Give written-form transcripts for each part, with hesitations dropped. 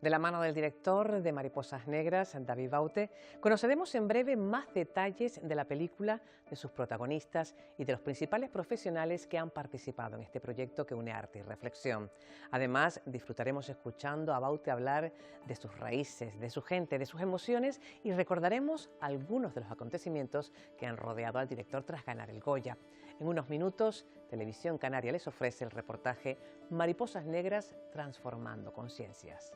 De la mano del director de Mariposas Negras, David Baute, conoceremos en breve más detalles de la película, de sus protagonistas y de los principales profesionales que han participado en este proyecto que une arte y reflexión. Además, disfrutaremos escuchando a Baute hablar de sus raíces, de su gente, de sus emociones y recordaremos algunos de los acontecimientos que han rodeado al director tras ganar el Goya. En unos minutos, Televisión Canaria les ofrece el reportaje Mariposas Negras transformando conciencias.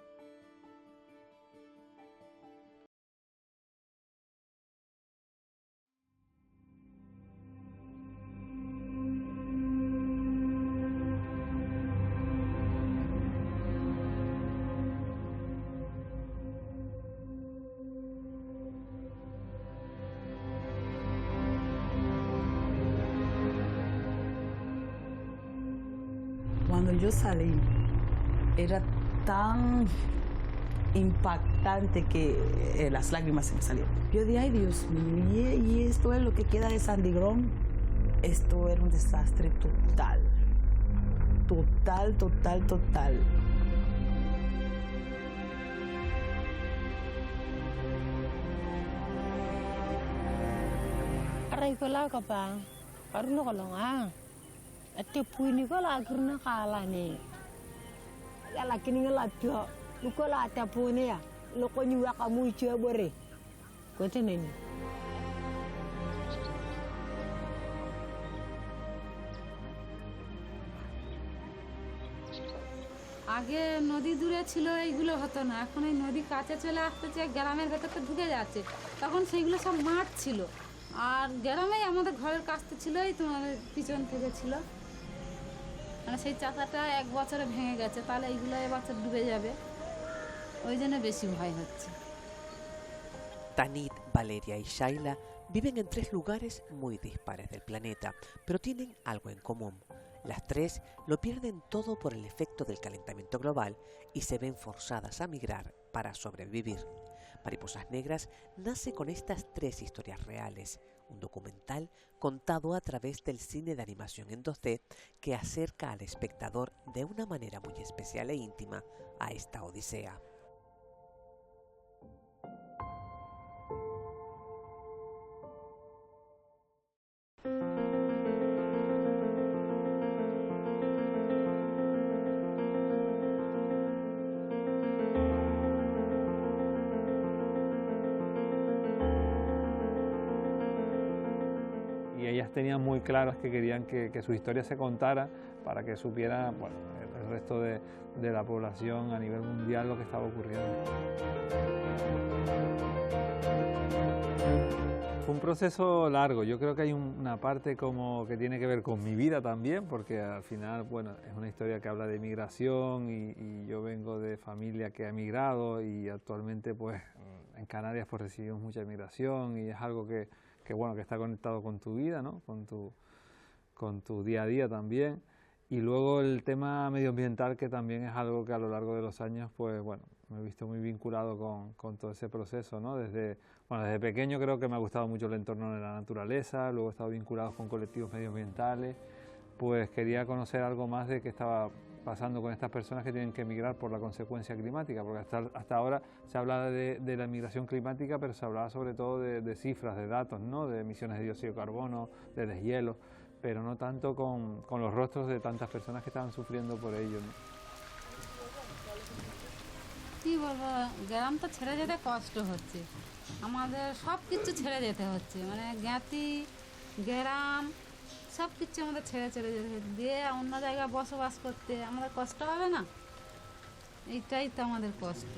Cuando yo salí, era tan impactante que las lágrimas se me salieron. Yo dije, ay Dios mío, y esto es lo que queda de Sandy Grón. Esto era un desastre total. Total, total, total. Aray ko la kapang, karulo ko lang ah. Ate puini ko la kirna kala ni. Yala kini ngala pyo. Luko la ate puini ya. Loko nyuwa kamu ichwe bore. Kote nini. আগে নদী দূরে ছিল এইগুলো হতো না, এখন এই নদী কাছে চলে আসতেছে, গ্রামের ভেতরতে ঢুকে যাচ্ছে। তখন সেইগুলো সব মাঠ ছিল, আর গ্রামেই আমাদের ঘরের কাছতে ছিল, এই তোমাদের পিছন থেকে ছিল। মানে সেই চাকাটা এক বছরে ভেঙে গেছে, তাহলে এইগুলো এবছর ডুবে যাবে, ওই জন্য বেশি ভয় হচ্ছে। Tanit, Valeria y Shaila viven en tres lugares muy dispares del planeta, pero tienen algo en común. Las tres lo pierden todo por el efecto del calentamiento global y se ven forzadas a migrar para sobrevivir. Mariposas Negras nace con estas tres historias reales, un documental contado a través del cine de animación en 2D que acerca al espectador de una manera muy especial e íntima a esta odisea. Y ellas tenían muy claras que querían que su historia se contara para que supiera, bueno, el resto de la población a nivel mundial lo que estaba ocurriendo. Fue un proceso largo. Yo creo que hay una parte como que tiene que ver con mi vida también, porque al final, bueno, es una historia que habla de migración y yo vengo de familia que ha emigrado y actualmente pues en Canarias pues recibimos mucha inmigración y es algo que bueno, que está conectado con tu vida, ¿no? Con tu día a día también. Y luego el tema medioambiental, que también es algo que a lo largo de los años, pues bueno, me he visto muy vinculado con todo ese proceso, ¿no? Desde pequeño creo que me ha gustado mucho el entorno de la naturaleza, luego he estado vinculado con colectivos medioambientales, pues quería conocer algo más de qué estaba pasando con estas personas que tienen que emigrar por la consecuencia climática, porque hasta ahora se hablaba de la migración climática, pero se hablaba sobre todo de cifras, de datos, ¿no? De emisiones de dióxido de carbono, de deshielo, pero no tanto con los rostros de tantas personas que estaban sufriendo por ello, ¿no? কি বলবো, গ্রাম তো ছেড়ে যেতে কষ্ট হচ্ছে, আমাদের সব কিছু ছেড়ে যেতে হচ্ছে, মানে জ্ঞাতি গ্রাম সব কিছু আমাদের ছেড়ে ছেড়ে যেতে হচ্ছে, দিয়ে অন্য জায়গায় বসবাস করতে আমাদের কষ্ট হবে না, এইটাই তো আমাদের কষ্ট।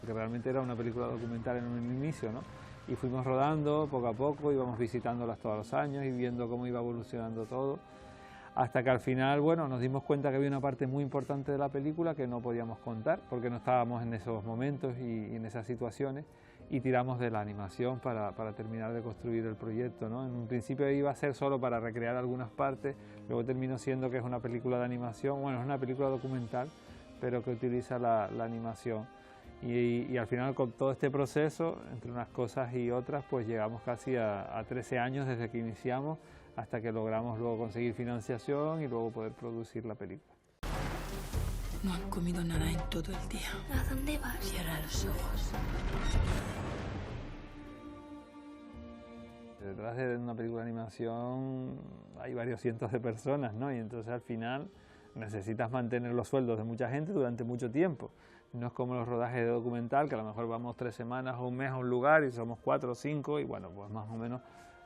Que realmente era una película documental en un inicio, ¿no? Y fuimos rodando poco a poco, íbamos visitándolas todos los años y viendo cómo iba evolucionando todo, hasta que al final, bueno, nos dimos cuenta que había una parte muy importante de la película que no podíamos contar porque no estábamos en esos momentos y en esas situaciones, y tiramos de la animación para terminar de construir el proyecto, ¿no? En un principio iba a ser solo para recrear algunas partes, luego terminó siendo que es una película de animación, bueno, es una película documental, pero que utiliza la animación. Y al final, con todo este proceso, entre unas cosas y otras, pues llegamos casi a 13 años desde que iniciamos hasta que logramos luego conseguir financiación y luego poder producir la película. No han comido nada en todo el día. ¿A dónde vas? Cierra los ojos. Detrás de una película de animación hay varios cientos de personas, ¿no? Y entonces al final necesitas mantener los sueldos de mucha gente durante mucho tiempo. No es como los rodajes de documental, que a lo mejor vamos 3 semanas o un mes a un lugar y somos 4 o 5 y bueno, pues más o menos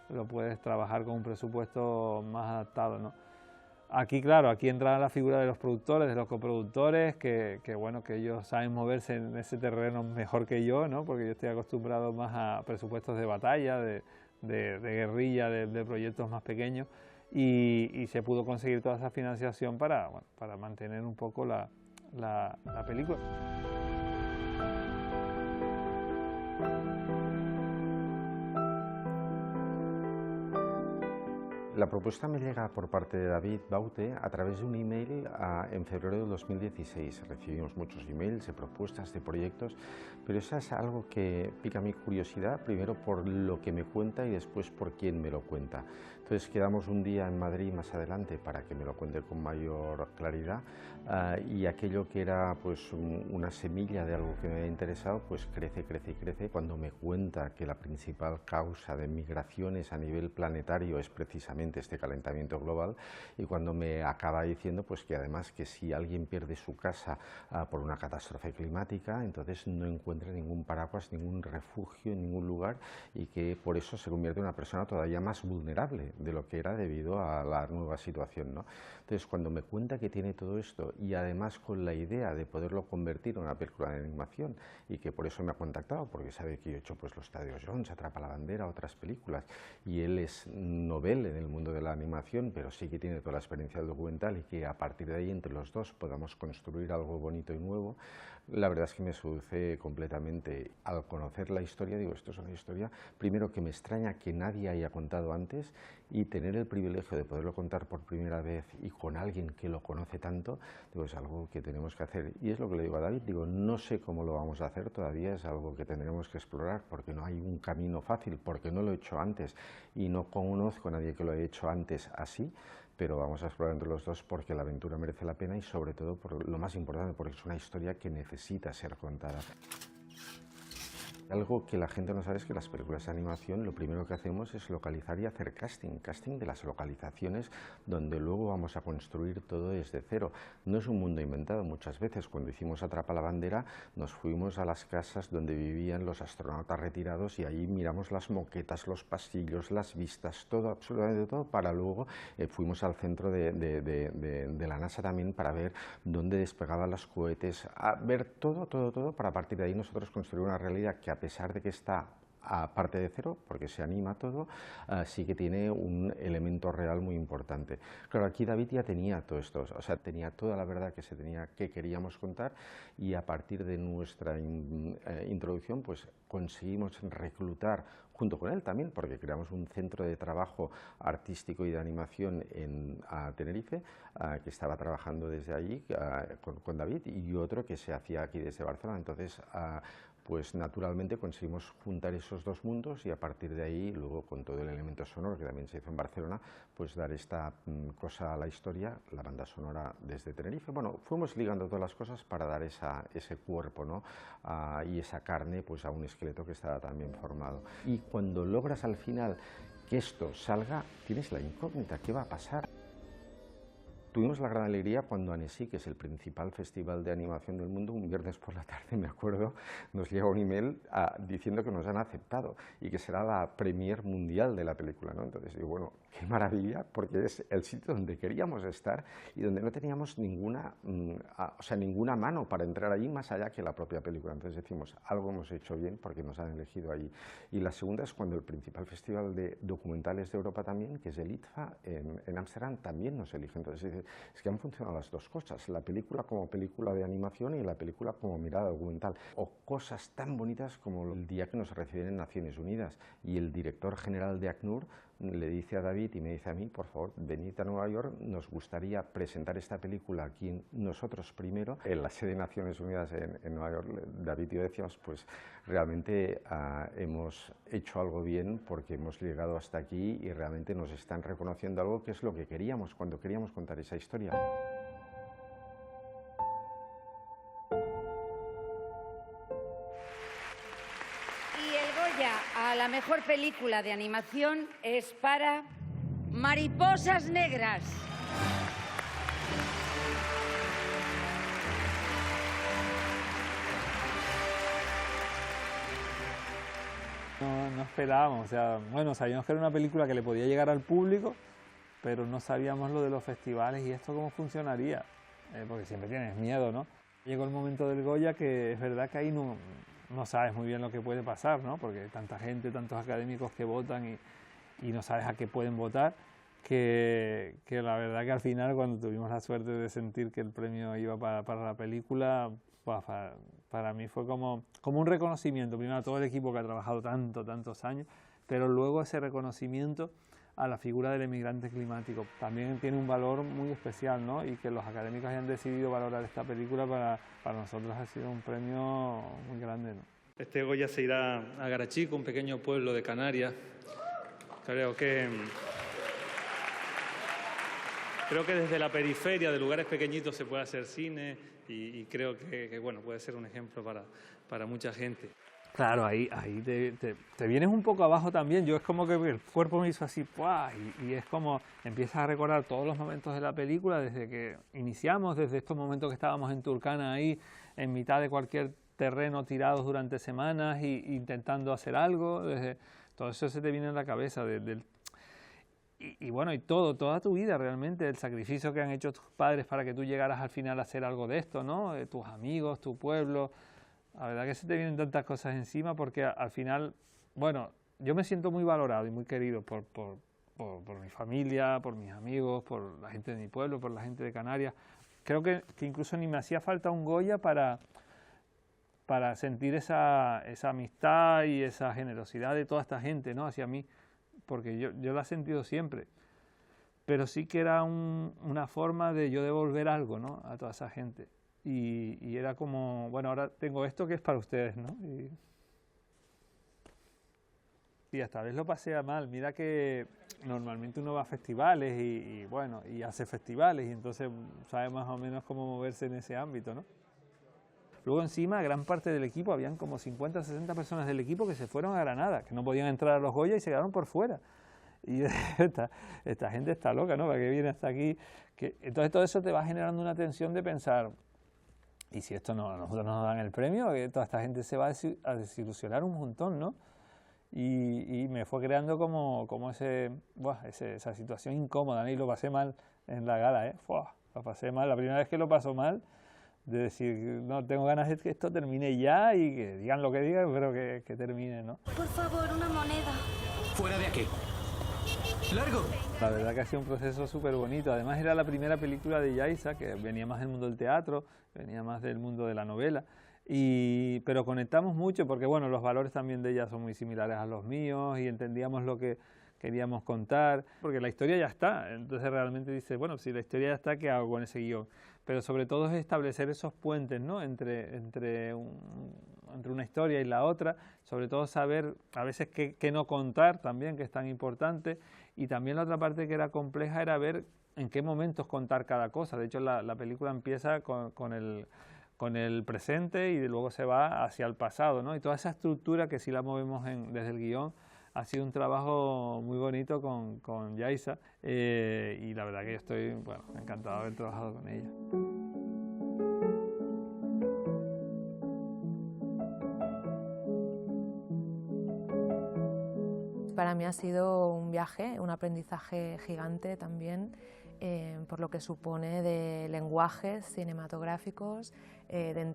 lo puedes trabajar con un presupuesto más adaptado, ¿no? Aquí, claro, aquí entra la figura de los productores, de los coproductores, que bueno, que ellos saben moverse en ese terreno mejor que yo, ¿no? Porque yo estoy acostumbrado más a presupuestos de batalla, de guerrilla, de proyectos más pequeños, y se pudo conseguir toda esa financiación para mantener un poco la película. La propuesta me llega por parte de David Baute a través de un email en febrero de 2016. Recibimos muchos emails de propuestas, de proyectos, pero eso es algo que pica mi curiosidad, primero por lo que me cuenta y después por quién me lo cuenta. Entonces quedamos un día en Madrid más adelante para que me lo cuente con mayor claridad y aquello que era pues una semilla de algo que me había interesado pues crece, crece y crece. Cuando me cuenta que la principal causa de migraciones a nivel planetario es precisamente este calentamiento global, y cuando me acaba diciendo pues que además que si alguien pierde su casa por una catástrofe climática, entonces no encuentra ningún paraguas, ningún refugio en ningún lugar, y que por eso se convierte en una persona todavía más vulnerable de lo que era debido a la nueva situación, ¿no? Entonces cuando me cuenta que tiene todo esto y además con la idea de poderlo convertir en una película de animación, y que por eso me ha contactado, porque sabe que yo he hecho pues Los Tadeo Jones, Atrapa la Bandera, otras películas, y él es novel en el mundo de la animación, pero sí que tiene toda la experiencia del documental, y que a partir de ahí entre los dos podamos construir algo bonito y nuevo, la verdad es que me seduce completamente. Al conocer la historia, digo, esto es una historia, primero que me extraña que nadie haya contado antes, y tener el privilegio de poderlo contar por primera vez y con alguien que lo conoce tanto, digo, es algo que tenemos que hacer. Y es lo que le digo a David, digo, no sé cómo lo vamos a hacer todavía, es algo que tendremos que explorar, porque no hay un camino fácil, porque no lo he hecho antes y no conozco a nadie que lo haya hecho antes así, pero vamos a explorar entre los dos porque la aventura merece la pena y sobre todo por lo más importante, porque es una historia que necesita ser contada. Algo que la gente no sabe es que las películas de animación lo primero que hacemos es localizar y hacer casting de las localizaciones donde luego vamos a construir todo desde cero. No es un mundo inventado. Muchas veces cuando hicimos Atrapa la Bandera nos fuimos a las casas donde vivían los astronautas retirados y ahí miramos las moquetas, los pasillos, las vistas, todo, absolutamente todo, para luego fuimos al centro de la NASA también para ver dónde despegaban los cohetes, a ver todo, para a partir de ahí nosotros construir una realidad que a pesar de que está a parte de cero, porque se anima todo, sí que tiene un elemento real muy importante. Claro, aquí David ya tenía todo esto, o sea, tenía toda la verdad que queríamos contar, y a partir de nuestra introducción, pues conseguimos reclutar, junto con él también, porque creamos un centro de trabajo artístico y de animación en Tenerife, que estaba trabajando desde allí con David, y otro que se hacía aquí desde Barcelona. Entonces, pues naturalmente conseguimos juntar esos dos mundos y a partir de ahí, luego con todo el elemento sonoro que también se hizo en Barcelona, pues dar esta cosa a la historia, la banda sonora desde Tenerife. Bueno, fuimos ligando todas las cosas para dar ese cuerpo, ¿no? Y esa carne pues a un esqueleto que estaba también formado. Y cuando logras al final que esto salga, tienes la incógnita, ¿qué va a pasar? Tuvimos la gran alegría cuando Annecy, que es el principal festival de animación del mundo, un viernes por la tarde, me acuerdo, nos llega un email diciendo que nos han aceptado y que será la premier mundial de la película, ¿no? Entonces digo, bueno, qué maravilla, porque es el sitio donde queríamos estar y donde no teníamos ninguna mano para entrar allí más allá que la propia película. Entonces decimos, algo hemos hecho bien porque nos han elegido allí. Y la segunda es cuando el principal festival de documentales de Europa también, que es el ITFA, en Ámsterdam, también nos elige. Entonces es que han funcionado las dos cosas, la película como película de animación y la película como mirada documental. O cosas tan bonitas como el día que nos reciben en Naciones Unidas y el director general de ACNUR le dice a David y me dice a mí, por favor, venid a Nueva York, nos gustaría presentar esta película aquí nosotros primero, en la sede de Naciones Unidas en Nueva York. David y yo decíamos, pues realmente hemos hecho algo bien porque hemos llegado hasta aquí y realmente nos están reconociendo algo que es lo que queríamos cuando queríamos contar esa historia. la mejor película de animación es para Mariposas Negras. No esperábamos, o sea, bueno, sabíamos que era una película que le podía llegar al público, pero no sabíamos lo de los festivales y esto cómo funcionaría, porque siempre tienes miedo, ¿no? Llegó el momento del Goya que es verdad que ahí no sabes muy bien lo que puede pasar, ¿no? Porque hay tanta gente, tantos académicos que votan y no sabes a qué pueden votar, que la verdad que al final cuando tuvimos la suerte de sentir que el premio iba para la película, pues, para mí fue como un reconocimiento, primero a todo el equipo que ha trabajado tantos años, pero luego ese reconocimiento a la figura del emigrante climático. También tiene un valor muy especial, ¿no? Y que los académicos hayan decidido valorar esta película para nosotros ha sido un premio muy grande, ¿no? Este Goya se irá a Garachico, un pequeño pueblo de Canarias. Creo que desde la periferia, de lugares pequeñitos, se puede hacer cine y creo que bueno, puede ser un ejemplo para mucha gente. Claro, ahí te vienes un poco abajo también. Yo es como que el cuerpo me hizo así, ¡puah! Y es como empiezas a recordar todos los momentos de la película desde que iniciamos, desde estos momentos que estábamos en Turkana ahí, en mitad de cualquier terreno tirados durante semanas y intentando hacer algo. Todo eso se te viene en la cabeza. Y bueno, y toda tu vida realmente, el sacrificio que han hecho tus padres para que tú llegaras al final a hacer algo de esto, ¿no? Tus amigos, tu pueblo. La verdad que se te vienen tantas cosas encima porque al final, bueno, yo me siento muy valorado y muy querido por mi familia, por mis amigos, por la gente de mi pueblo, por la gente de Canarias. Creo que incluso ni me hacía falta un Goya para sentir esa amistad y esa generosidad de toda esta gente, ¿no? Hacia mí, porque yo la he sentido siempre. Pero sí que era una forma de yo devolver algo, ¿no? A toda esa gente. Y era como, bueno, ahora tengo esto que es para ustedes, ¿no? Y esta vez lo pasé a mal. Mira que normalmente uno va a festivales y bueno, y hace festivales y entonces sabe más o menos cómo moverse en ese ámbito, ¿no? Luego encima, gran parte del equipo, habían como 50 o 60 personas del equipo que se fueron a Granada, que no podían entrar a los Goya y se quedaron por fuera. Y esta gente está loca, ¿no? ¿Para qué viene hasta aquí? Entonces todo eso te va generando una tensión de pensar, ¿y si esto a nosotros nos dan el premio? Que toda esta gente se va a desilusionar un montón, ¿no? Y me fue creando como esa situación incómoda, ¿no? Y lo pasé mal en la gala, ¿eh? Lo pasé mal, la primera vez que lo paso mal, de decir, no, tengo ganas de que esto termine ya y que digan lo que digan, pero que termine, ¿no? Por favor, una moneda. ¿Fuera de aquí? ¡Largo! La verdad que ha sido un proceso súper bonito. Además era la primera película de Yaiza, que venía más del mundo del teatro, venía más del mundo de la novela, pero conectamos mucho porque bueno, los valores también de ella son muy similares a los míos y entendíamos lo que queríamos contar, porque la historia ya está. Entonces realmente dice, bueno, si la historia ya está, ¿qué hago con ese guión? Pero sobre todo es establecer esos puentes, ¿no? entre una historia y la otra, sobre todo saber a veces qué no contar también, que es tan importante, y también la otra parte que era compleja era ver en qué momentos contar cada cosa. De hecho la película empieza con el presente y luego se va hacia el pasado, ¿no? Y toda esa estructura que si la movemos desde el guión ha sido un trabajo muy bonito con Yaiza y la verdad que yo estoy encantado de haber trabajado con ella. Para mí ha sido un viaje, un aprendizaje gigante también, por lo que supone de lenguajes cinematográficos, de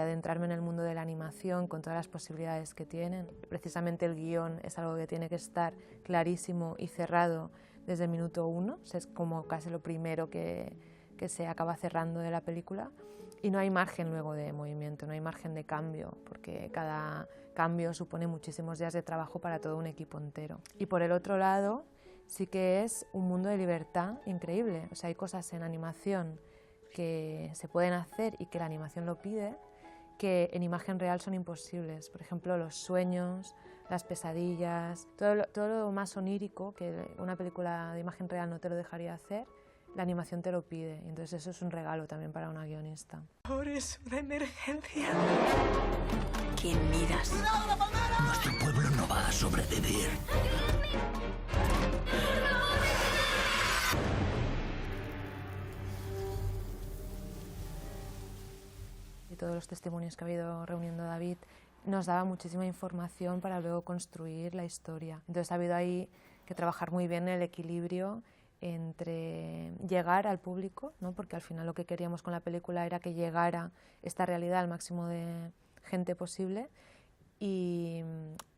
adentrarme en el mundo de la animación con todas las posibilidades que tienen. Precisamente el guión es algo que tiene que estar clarísimo y cerrado desde el minuto 1, es como casi lo primero que se acaba cerrando de la película, y no hay margen luego de movimiento, no hay margen de cambio, porque cada cambio supone muchísimos días de trabajo para todo un equipo entero. Y por el otro lado, sí que es un mundo de libertad increíble. O sea, hay cosas en animación que se pueden hacer y que la animación lo pide, que en imagen real son imposibles. Por ejemplo, los sueños, las pesadillas, todo lo más onírico que una película de imagen real no te lo dejaría hacer, la animación te lo pide. Y entonces eso es un regalo también para una guionista. Ahora es una emergencia. ¿Quién miras? Nuestro pueblo no va a sobrevivir. Y todos los testimonios que ha habido reuniendo David nos daba muchísima información para luego construir la historia. Entonces ha habido ahí que trabajar muy bien el equilibrio entre llegar al público, ¿no? Porque al final lo que queríamos con la película era que llegara esta realidad al máximo de gente posible y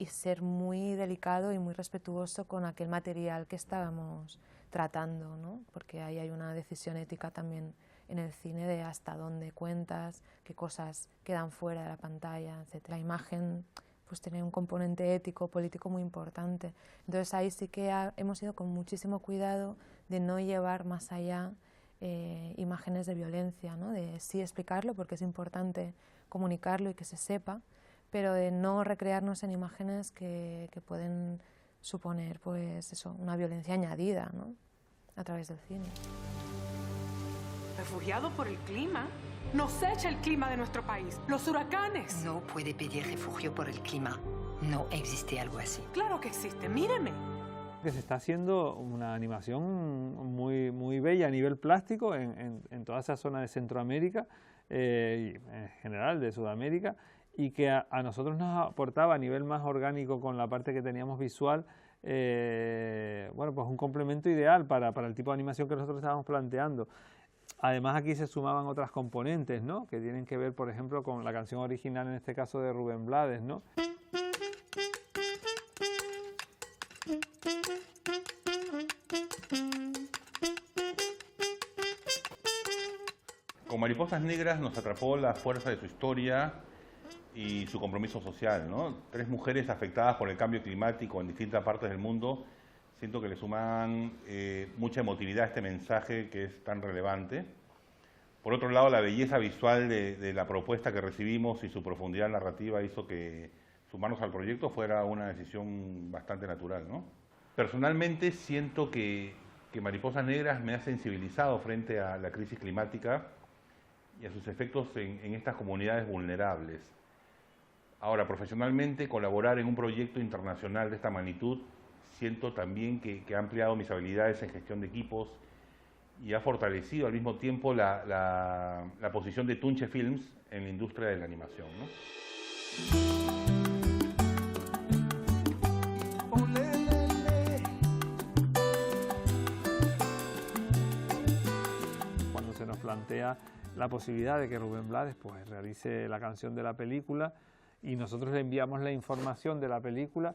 ser muy delicado y muy respetuoso con aquel material que estábamos tratando, ¿no? Porque ahí hay una decisión ética también en el cine de hasta dónde cuentas, qué cosas quedan fuera de la pantalla, etc. La imagen pues tiene un componente ético, político muy importante. Entonces ahí sí que hemos ido con muchísimo cuidado de no llevar más allá imágenes de violencia, ¿no? De sí explicarlo porque es importante comunicarlo y que se sepa, pero de no recrearnos en imágenes que pueden suponer pues eso, una violencia añadida, ¿no? A través del cine. Refugiado por el clima. Nos echa el clima de nuestro país. Los huracanes. No puede pedir refugio por el clima. No existe algo así. Claro que existe. Míreme. Que se está haciendo una animación muy, muy bella a nivel plástico en toda esa zona de Centroamérica y en general de Sudamérica, y que a nosotros nos aportaba a nivel más orgánico con la parte que teníamos visual, bueno, pues un complemento ideal para el tipo de animación que nosotros estábamos planteando. Además aquí se sumaban otras componentes, ¿no? Que tienen que ver, por ejemplo, con la canción original, en este caso de Rubén Blades, ¿no? Con Mariposas Negras nos atrapó la fuerza de su historia y su compromiso social, ¿no? 3 mujeres afectadas por el cambio climático en distintas partes del mundo. Siento que le suman mucha emotividad a este mensaje que es tan relevante. Por otro lado, la belleza visual de la propuesta que recibimos y su profundidad narrativa hizo que sumarnos al proyecto fuera una decisión bastante natural, ¿no? Personalmente siento que Mariposas Negras me ha sensibilizado frente a la crisis climática y a sus efectos en estas comunidades vulnerables. Ahora, profesionalmente, colaborar en un proyecto internacional de esta magnitud siento también que ha ampliado mis habilidades en gestión de equipos y ha fortalecido al mismo tiempo la posición de Tunche Films en la industria de la animación, ¿no? Cuando se nos plantea la posibilidad de que Rubén Blades pues realice la canción de la película y nosotros le enviamos la información de la película,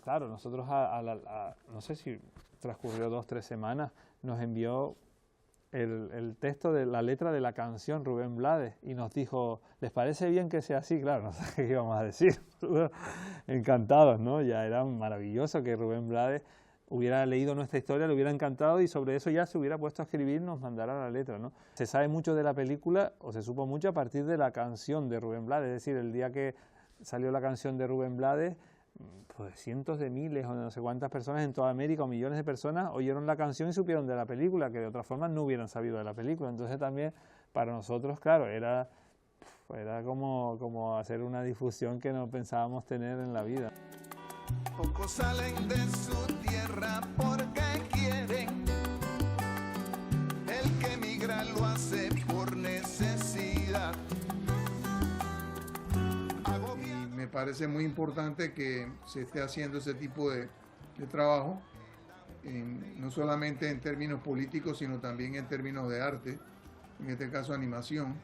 claro, nosotros no sé si transcurrió 2 o 3 semanas, nos envió el texto de la letra de la canción Rubén Blades y nos dijo, ¿les parece bien que sea así? Claro, no sé qué íbamos a decir, encantados, ¿no? Ya era maravilloso que Rubén Blades hubiera leído nuestra historia, le hubiera encantado y sobre eso ya se hubiera puesto a escribir, nos mandara la letra, ¿no? Se sabe mucho de la película, o se supo mucho a partir de la canción de Rubén Blades, es decir, el día que salió la canción de Rubén Blades, pues cientos de miles o no sé cuántas personas en toda América o millones de personas oyeron la canción y supieron de la película, que de otra forma no hubieran sabido de la película. Entonces también para nosotros, claro, era como hacer una difusión que no pensábamos tener en la vida. Pocos salen de su tierra porque quieren, el que emigra lo hace por necesidad. Me parece muy importante que se esté haciendo ese tipo de trabajo, no solamente en términos políticos, sino también en términos de arte, en este caso animación.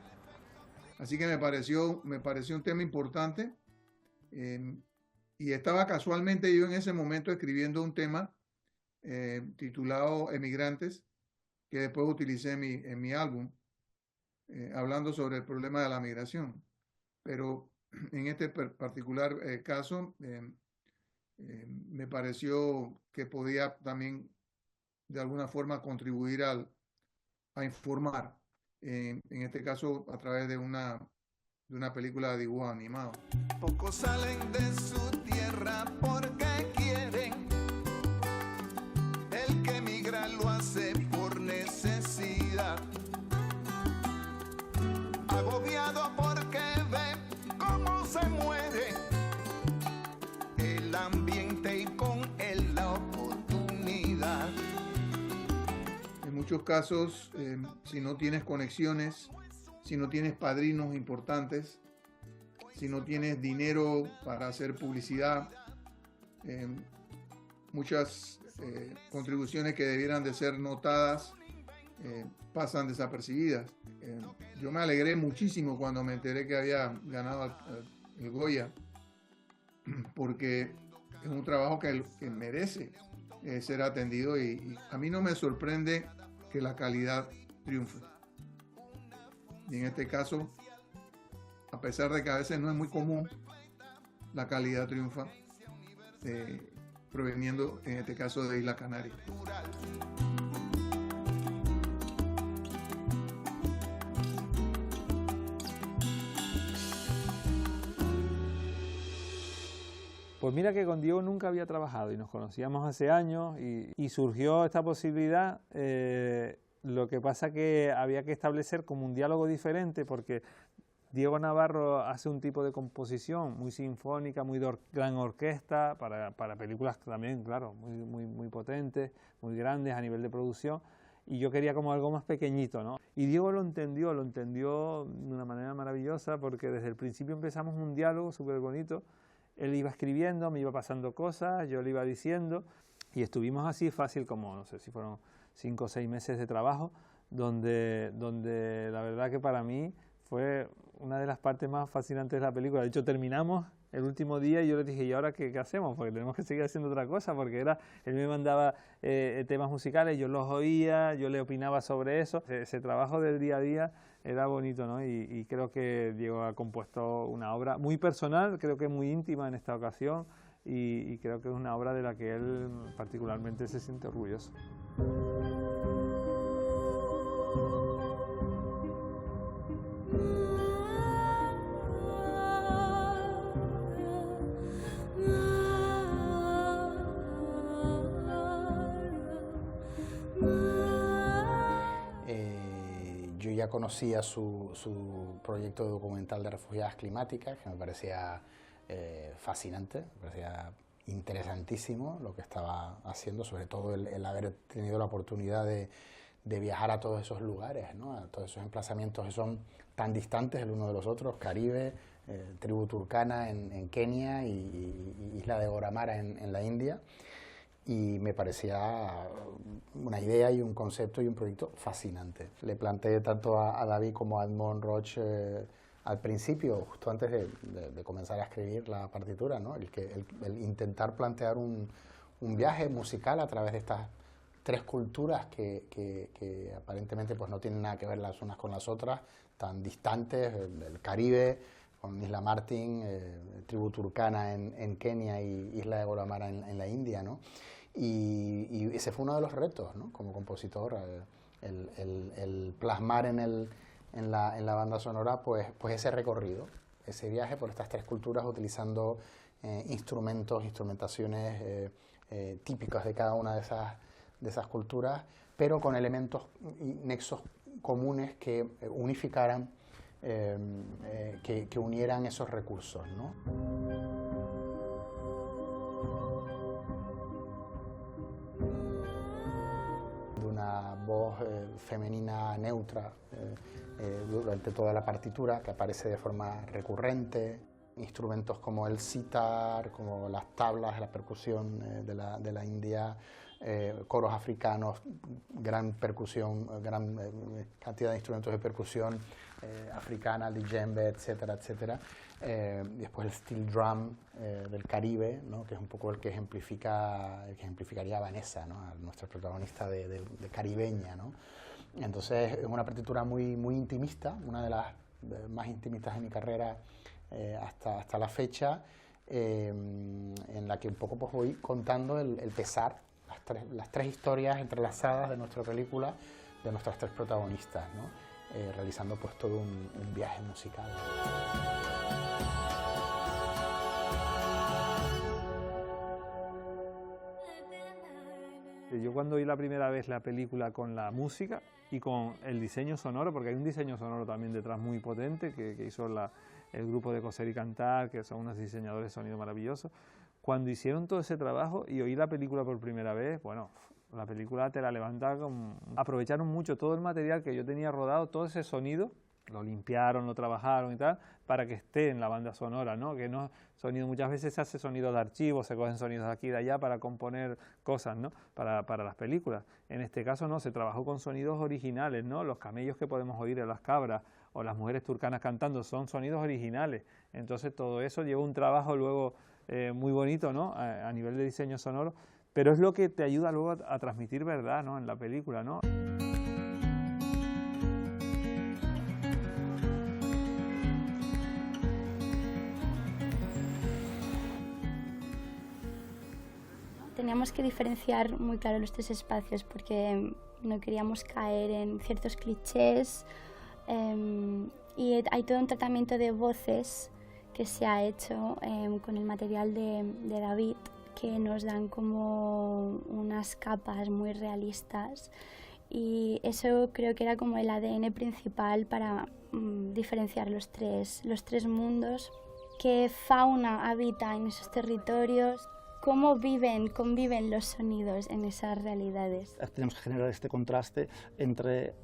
Así que me pareció un tema importante y estaba casualmente yo en ese momento escribiendo un tema titulado Emigrantes, que después utilicé en mi álbum, hablando sobre el problema de la migración. Pero en este particular caso, me pareció que podía también de alguna forma contribuir a informar, en este caso a través de una película de dibujo animado. Pocos salen de su tierra porque quieren, el que emigra lo hace por necesidad. el ambiente y con él la oportunidad. En muchos casos, si no tienes conexiones, si no tienes padrinos importantes, si no tienes dinero para hacer publicidad, muchas contribuciones que debieran de ser notadas pasan desapercibidas. Yo me alegré muchísimo cuando me enteré que había ganado el Goya, porque es un trabajo que merece ser atendido y a mí no me sorprende que la calidad triunfe. Y en este caso, a pesar de que a veces no es muy común, la calidad triunfa, proveniendo en este caso de Isla Canaria. Pues mira que con Diego nunca había trabajado y nos conocíamos hace años y surgió esta posibilidad. Lo que pasa que había que establecer como un diálogo diferente porque Diego Navarro hace un tipo de composición muy sinfónica, muy de gran orquesta, para películas también, claro, muy potentes, muy grandes a nivel de producción, y yo quería como algo más pequeñito, ¿no? Y Diego lo entendió de una manera maravillosa porque desde el principio empezamos un diálogo súper bonito. Él iba escribiendo, me iba pasando cosas, yo le iba diciendo, y estuvimos así fácil como, no sé si fueron 5 o 6 meses de trabajo, donde la verdad que para mí fue una de las partes más fascinantes de la película. De hecho, terminamos el último día y yo le dije, ¿y ahora qué hacemos? Porque tenemos que seguir haciendo otra cosa, porque él me mandaba temas musicales, yo los oía, yo le opinaba sobre eso. Ese trabajo del día a día era bonito, ¿no? Y creo que Diego ha compuesto una obra muy personal, creo que muy íntima en esta ocasión, y creo que es una obra de la que él particularmente se siente orgulloso. Yo ya conocía su proyecto documental de refugiadas climáticas, que me parecía fascinante, me parecía interesantísimo lo que estaba haciendo, sobre todo el haber tenido la oportunidad de viajar a todos esos lugares, ¿no? A todos esos emplazamientos que son tan distantes el uno de los otros, Caribe, tribu turcana en Kenia y isla de Goramara en la India. Y me parecía una idea y un concepto y un proyecto fascinante. Le planteé tanto a David como a Edmond Roche al principio, justo antes de comenzar a escribir la partitura, ¿no? El intentar plantear un viaje musical a través de estas 3 culturas que aparentemente pues, no tienen nada que ver las unas con las otras, tan distantes, el Caribe, con Isla Martin, tribu turcana en Kenia y isla de Goramara en la India, ¿no? Y ese fue uno de los retos, ¿no? Como compositor, el plasmar en la banda sonora pues ese recorrido, ese viaje por estas 3 culturas utilizando instrumentaciones típicas de cada una de esas culturas, pero con elementos y nexos comunes que unificaran, que unieran esos recursos, ¿no? De una voz femenina neutra durante toda la partitura, que aparece de forma recurrente, instrumentos como el sitar, como las tablas, la percusión de la India, coros africanos, gran percusión, gran cantidad de instrumentos de percusión africana, el djembe, etcétera, etcétera. Después el steel drum del Caribe, ¿no? Que es un poco el que ejemplificaría a Vanessa, ¿no? A nuestra protagonista de caribeña, ¿no? Entonces es una partitura muy intimista, una de las más intimistas de mi carrera hasta la fecha, en la que un poco pues, voy contando el pesar, las tres historias entrelazadas de nuestra película, de nuestras 3 protagonistas, ¿no? Realizando pues todo un viaje musical. Yo cuando vi la primera vez la película con la música y con el diseño sonoro, porque hay un diseño sonoro también detrás muy potente que hizo el grupo de Coser y Cantar, que son unos diseñadores de sonido maravillosos, cuando hicieron todo ese trabajo y oí la película por primera vez, bueno, la película te la levanta con... Aprovecharon mucho todo el material que yo tenía rodado, todo ese sonido, lo limpiaron, lo trabajaron y tal, para que esté en la banda sonora, ¿no? Que no sonido, muchas veces se hace sonido de archivo, se cogen sonidos de aquí y de allá para componer cosas, ¿no? Para las películas. En este caso no, se trabajó con sonidos originales, ¿no? Los camellos que podemos oír en las cabras o las mujeres turcanas cantando son sonidos originales. Entonces todo eso lleva un trabajo luego muy bonito, ¿no? A nivel de diseño sonoro, pero es lo que te ayuda luego a transmitir verdad, ¿no? En la película, ¿no? Teníamos que diferenciar muy claro los tres espacios porque no queríamos caer en ciertos clichés y hay todo un tratamiento de voces que se ha hecho con el material de David, que nos dan como unas capas muy realistas, y eso creo que era como el ADN principal para diferenciar los tres mundos. ¿Qué fauna habita en esos territorios? ¿Cómo conviven los sonidos en esas realidades? Tenemos que generar este contraste entre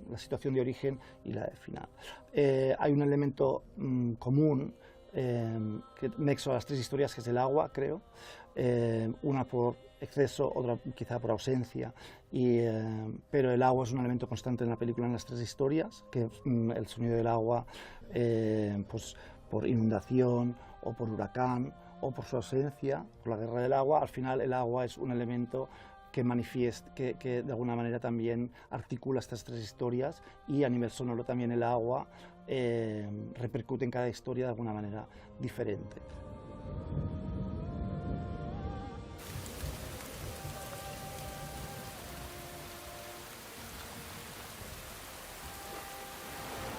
la situación de origen y la de final. Hay un elemento común que nexo a las tres historias, que es el agua, creo. Una por exceso, otra quizá por ausencia, pero el agua es un elemento constante en la película en las tres historias, que el sonido del agua, pues por inundación o por huracán, o por su ausencia, por la guerra del agua. Al final el agua es un elemento que manifiesta, que de alguna manera también articula estas tres historias, y a nivel sonoro también el agua repercute en cada historia de alguna manera diferente.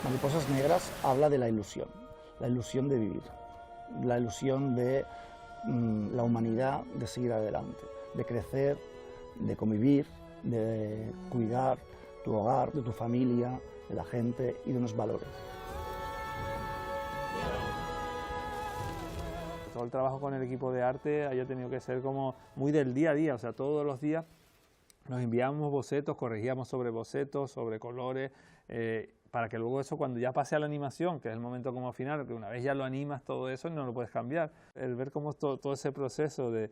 Mariposas Negras habla de la ilusión de vivir, la ilusión de la humanidad, de seguir adelante, de crecer, de convivir, de cuidar tu hogar, de tu familia, de la gente y de unos valores. Todo el trabajo con el equipo de arte haya tenido que ser como muy del día a día, o sea, todos los días nos enviábamos bocetos, corregíamos sobre bocetos, sobre colores, para que luego eso, cuando ya pase a la animación, que es el momento como final, que una vez ya lo animas todo eso no lo puedes cambiar. El ver cómo todo ese proceso de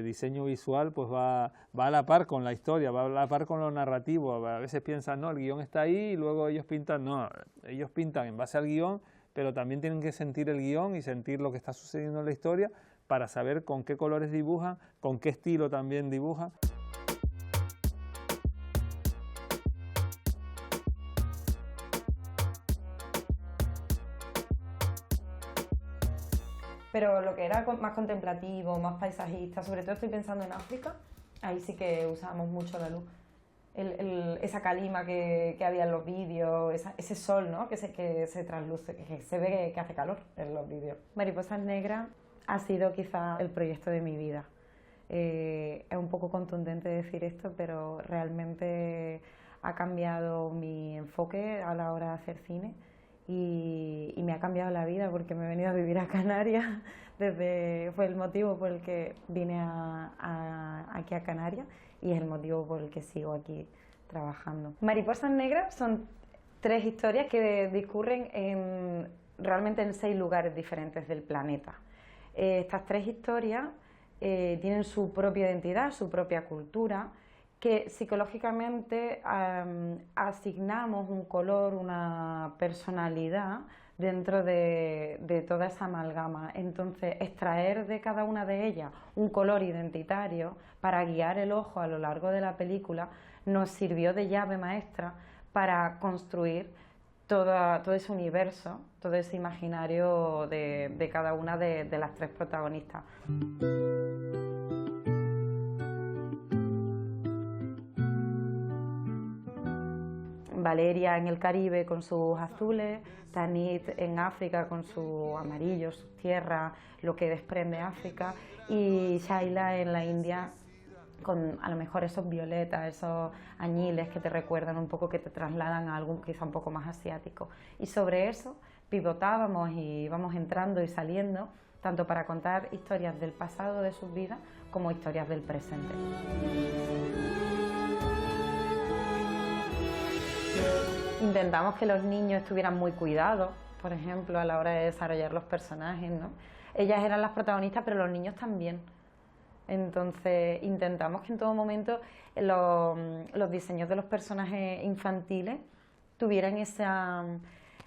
diseño visual pues va a la par con la historia, va a la par con lo narrativo. A veces piensan, no, el guión está ahí, y luego ellos pintan, no, ellos pintan en base al guión, pero también tienen que sentir el guión y sentir lo que está sucediendo en la historia para saber con qué colores dibujan, con qué estilo también dibujan. Pero lo que era más contemplativo, más paisajista, sobre todo estoy pensando en África, ahí sí que usábamos mucho la luz. Esa calima que había en los vídeos, ese sol, ¿no? que se trasluce, que se ve que hace calor en los vídeos. Mariposas Negras ha sido quizá el proyecto de mi vida. Es un poco contundente decir esto, pero realmente ha cambiado mi enfoque a la hora de hacer cine. Y me ha cambiado la vida porque me he venido a vivir a Canarias, fue el motivo por el que vine aquí a Canarias y es el motivo por el que sigo aquí trabajando. Mariposas Negras son tres historias que discurren realmente en 6 lugares diferentes del planeta. Estas 3 historias tienen su propia identidad, su propia cultura, que psicológicamente asignamos un color, una personalidad dentro de toda esa amalgama. Entonces, extraer de cada una de ellas un color identitario para guiar el ojo a lo largo de la película nos sirvió de llave maestra para construir todo ese universo, todo ese imaginario de cada una de las 3 protagonistas. Valeria en el Caribe con sus azules, Tanit en África con su amarillo, sus tierras, lo que desprende África, y Shaila en la India con a lo mejor esos violetas, esos añiles que te recuerdan un poco, que te trasladan a algo quizá un poco más asiático. Y sobre eso pivotábamos y íbamos entrando y saliendo tanto para contar historias del pasado de sus vidas como historias del presente. Intentamos que los niños estuvieran muy cuidados, por ejemplo, a la hora de desarrollar los personajes, ¿no? Ellas eran las protagonistas, pero los niños también. Entonces intentamos que en todo momento los diseños de los personajes infantiles tuvieran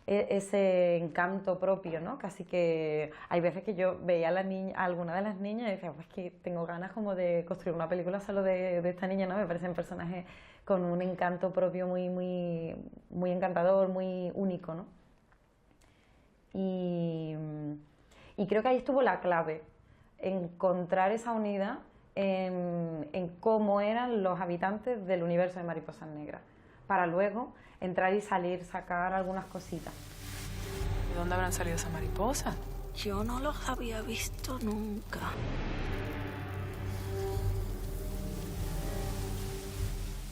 ese encanto propio, ¿no? Casi que hay veces que yo veía a alguna de las niñas y decía, pues que tengo ganas como de construir una película solo de esta niña, ¿no? Me parecen personajes con un encanto propio muy encantador, muy único, ¿no? Y creo que ahí estuvo la clave, encontrar esa unidad en cómo eran los habitantes del universo de Mariposas Negras, para luego entrar y salir, sacar algunas cositas. ¿De dónde habrán salido esas mariposas? Yo no los había visto nunca.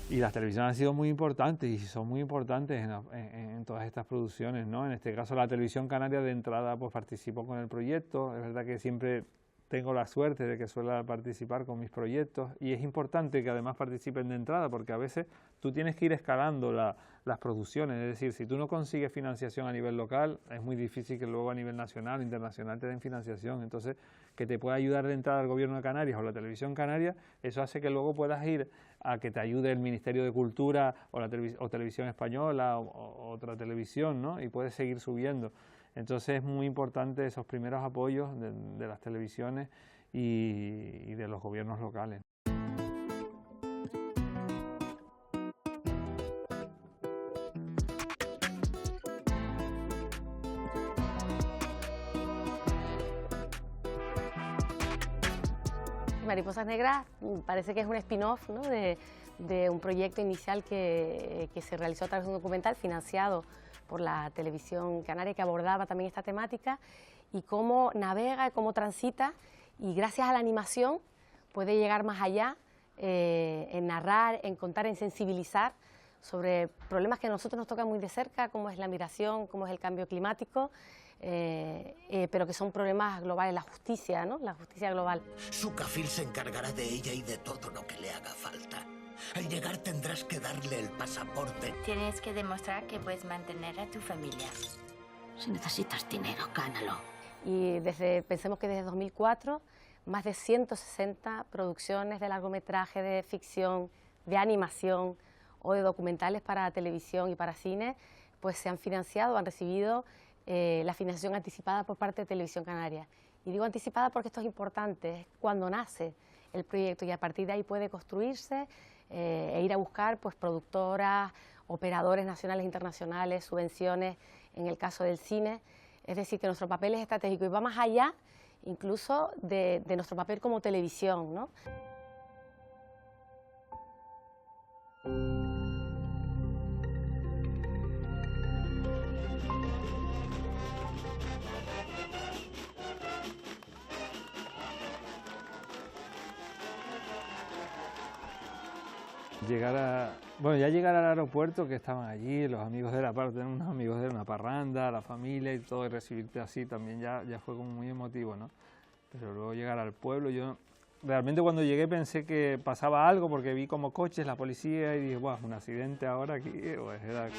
Y las televisiones han sido muy importantes y son muy importantes en todas estas producciones, ¿no? En este caso la Televisión Canaria de entrada pues participó con el proyecto. Es verdad que siempre tengo la suerte de que suela participar con mis proyectos y es importante que además participen de entrada porque a veces tú tienes que ir escalando las producciones, es decir, si tú no consigues financiación a nivel local, es muy difícil que luego a nivel nacional o internacional te den financiación. Entonces, que te pueda ayudar de entrada el Gobierno de Canarias o la Televisión Canaria, eso hace que luego puedas ir a que te ayude el Ministerio de Cultura o Televisión Española o otra televisión, ¿no? Y puedes seguir subiendo. Entonces es muy importante esos primeros apoyos de las televisiones y de los gobiernos locales. Mariposas Negras parece que es un spin-off, ¿no? de un proyecto inicial que se realizó a través de un documental financiado por la Televisión Canaria, que abordaba también esta temática y cómo navega, cómo transita, y gracias a la animación puede llegar más allá en narrar, en contar, en sensibilizar sobre problemas que a nosotros nos tocan muy de cerca, como es la migración, como es el cambio climático, pero que son problemas globales, la justicia, ¿no? La justicia global. Su cafil se encargará de ella y de todo lo que le haga falta. Al llegar tendrás que darle el pasaporte. Tienes que demostrar que puedes mantener a tu familia. Si necesitas dinero, gánalo. Y pensemos que desde 2004, más de 160 producciones de largometraje, de ficción, de animación o de documentales para televisión y para cine, pues se han financiado, han recibido la financiación anticipada por parte de Televisión Canaria. Y digo anticipada porque esto es importante, es cuando nace el proyecto y a partir de ahí puede construirse e ir a buscar pues productoras, operadores nacionales e internacionales, subvenciones en el caso del cine. Es decir, que nuestro papel es estratégico y va más allá incluso de nuestro papel como televisión, ¿no? Llegar al aeropuerto, que estaban allí, los amigos de la parte, unos amigos de una parranda, la familia y todo, y recibirte así también ya fue como muy emotivo, ¿no? Pero luego llegar al pueblo, yo realmente cuando llegué pensé que pasaba algo porque vi como coches, la policía y dije, ¡buah, un accidente ahora aquí! Pues era...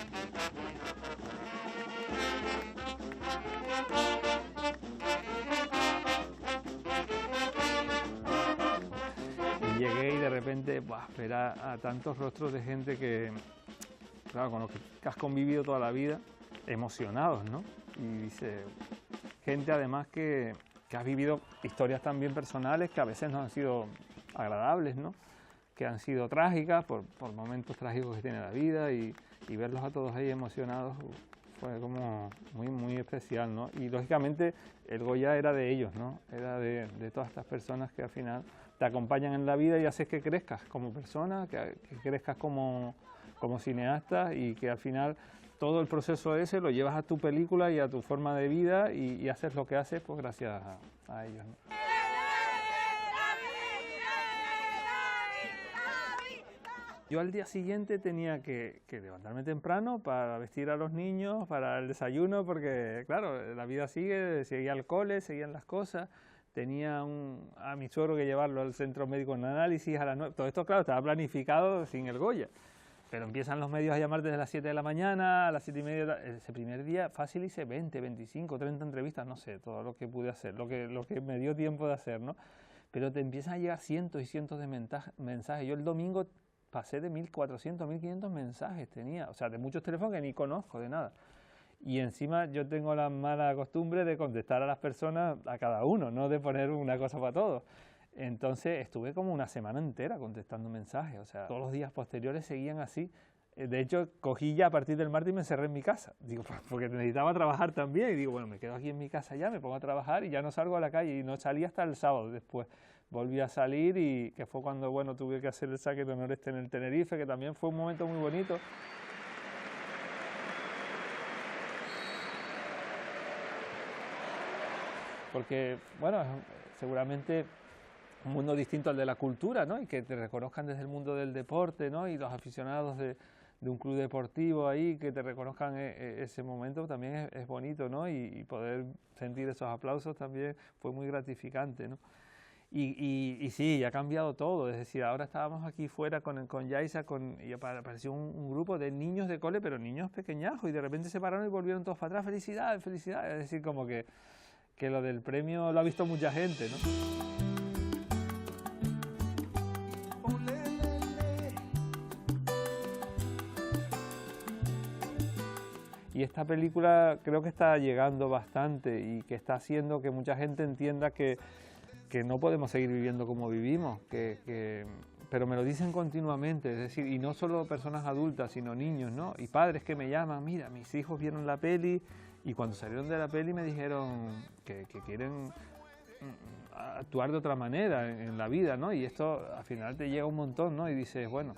Llegué y de repente ver a tantos rostros de gente que, claro, con los que has convivido toda la vida, emocionados, ¿no? Y dice, gente además que has vivido historias también personales que a veces no han sido agradables, ¿no? Que han sido trágicas por momentos trágicos que tiene la vida y verlos a todos ahí emocionados fue como muy especial, ¿no? Y lógicamente el Goya era de ellos, ¿no? Era de todas estas personas que al final te acompañan en la vida y haces que crezcas como persona, que crezcas como cineasta y que al final todo el proceso ese lo llevas a tu película y a tu forma de vida y haces lo que haces pues gracias a ellos, ¿no? Yo al día siguiente tenía que levantarme temprano para vestir a los niños, para el desayuno, porque claro, la vida sigue, seguía el cole, seguían las cosas. Tenía a mi suegro que llevarlo al centro médico en análisis a las 9. Todo esto, claro, estaba planificado sin el Goya. Pero empiezan los medios a llamar desde las 7 de la mañana, a las 7:30. Ese primer día fácil hice 20, 25, 30 entrevistas, no sé, todo lo que pude hacer, lo que me dio tiempo de hacer, ¿no? Pero te empiezan a llegar cientos y cientos de mensajes. Yo el domingo pasé de 1.400, 1.500 mensajes tenía, o sea, de muchos teléfonos que ni conozco, de nada. Y encima yo tengo la mala costumbre de contestar a las personas, a cada uno, no de poner una cosa para todos. Entonces estuve como una semana entera contestando mensajes, o sea, todos los días posteriores seguían así. De hecho, cogí ya a partir del martes y me encerré en mi casa, digo, porque necesitaba trabajar también, y digo, bueno, me quedo aquí en mi casa ya, me pongo a trabajar y ya no salgo a la calle, y no salí hasta el sábado después. Volví a salir y que fue cuando, bueno, tuve que hacer el saque de honor en el Tenerife, que también fue un momento muy bonito. Porque, bueno, seguramente un mundo distinto al de la cultura, ¿no? Y que te reconozcan desde el mundo del deporte, ¿no? Y los aficionados de un club deportivo ahí, que te reconozcan ese momento también es bonito, ¿no? Y poder sentir esos aplausos también fue muy gratificante, ¿no? Y sí, ha cambiado todo, es decir, ahora estábamos aquí fuera con Yaisa y apareció un grupo de niños de cole, pero niños pequeñajos, y de repente se pararon y volvieron todos para atrás, felicidades, felicidades, es decir, como que lo del premio lo ha visto mucha gente, ¿no? Y esta película creo que está llegando bastante y que está haciendo que mucha gente entienda que no podemos seguir viviendo como vivimos, pero me lo dicen continuamente, es decir, y no solo personas adultas, sino niños, ¿no? Y padres que me llaman, mira, mis hijos vieron la peli y cuando salieron de la peli me dijeron que quieren actuar de otra manera en la vida, ¿no? Y esto al final te llega un montón, ¿no? Y dices, bueno,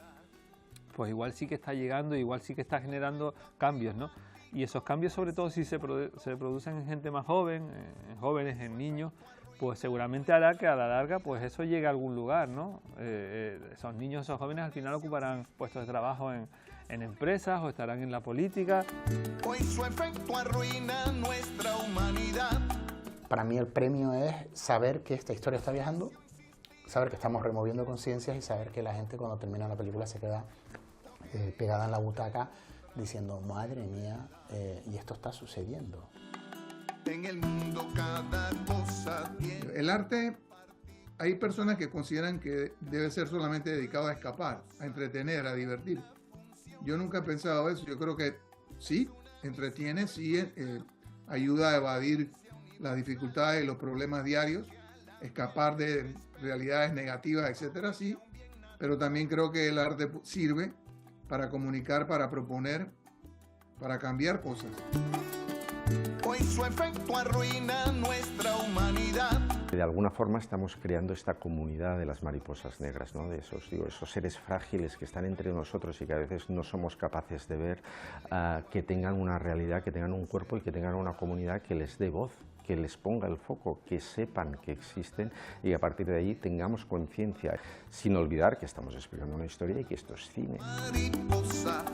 pues igual sí que está llegando, igual sí que está generando cambios, ¿no? Y esos cambios, sobre todo si se producen en gente más joven, en jóvenes, en niños, pues seguramente hará que a la larga pues eso llegue a algún lugar, ¿no? Esos niños, esos jóvenes al final ocuparán puestos de trabajo en empresas o estarán en la política. Hoy su efecto arruina nuestra humanidad. Para mí el premio es saber que esta historia está viajando, saber que estamos removiendo conciencias y saber que la gente cuando termina la película se queda pegada en la butaca diciendo, madre mía, y esto está sucediendo. En el mundo cada cosa tiene... El arte, hay personas que consideran que debe ser solamente dedicado a escapar, a entretener, a divertir. Yo nunca he pensado eso, yo creo que sí, entretiene, sí, ayuda a evadir las dificultades y los problemas diarios, escapar de realidades negativas, etcétera, sí, pero también creo que el arte sirve para comunicar, para proponer, para cambiar cosas. Hoy su efecto arruina nuestra humanidad. De alguna forma estamos creando esta comunidad de las mariposas negras, ¿no? De esos seres frágiles que están entre nosotros y que a veces no somos capaces de ver, que tengan una realidad, que tengan un cuerpo y que tengan una comunidad que les dé voz, que les ponga el foco, que sepan que existen y a partir de ahí tengamos conciencia, sin olvidar que estamos explicando una historia y que esto es cine. Mariposa.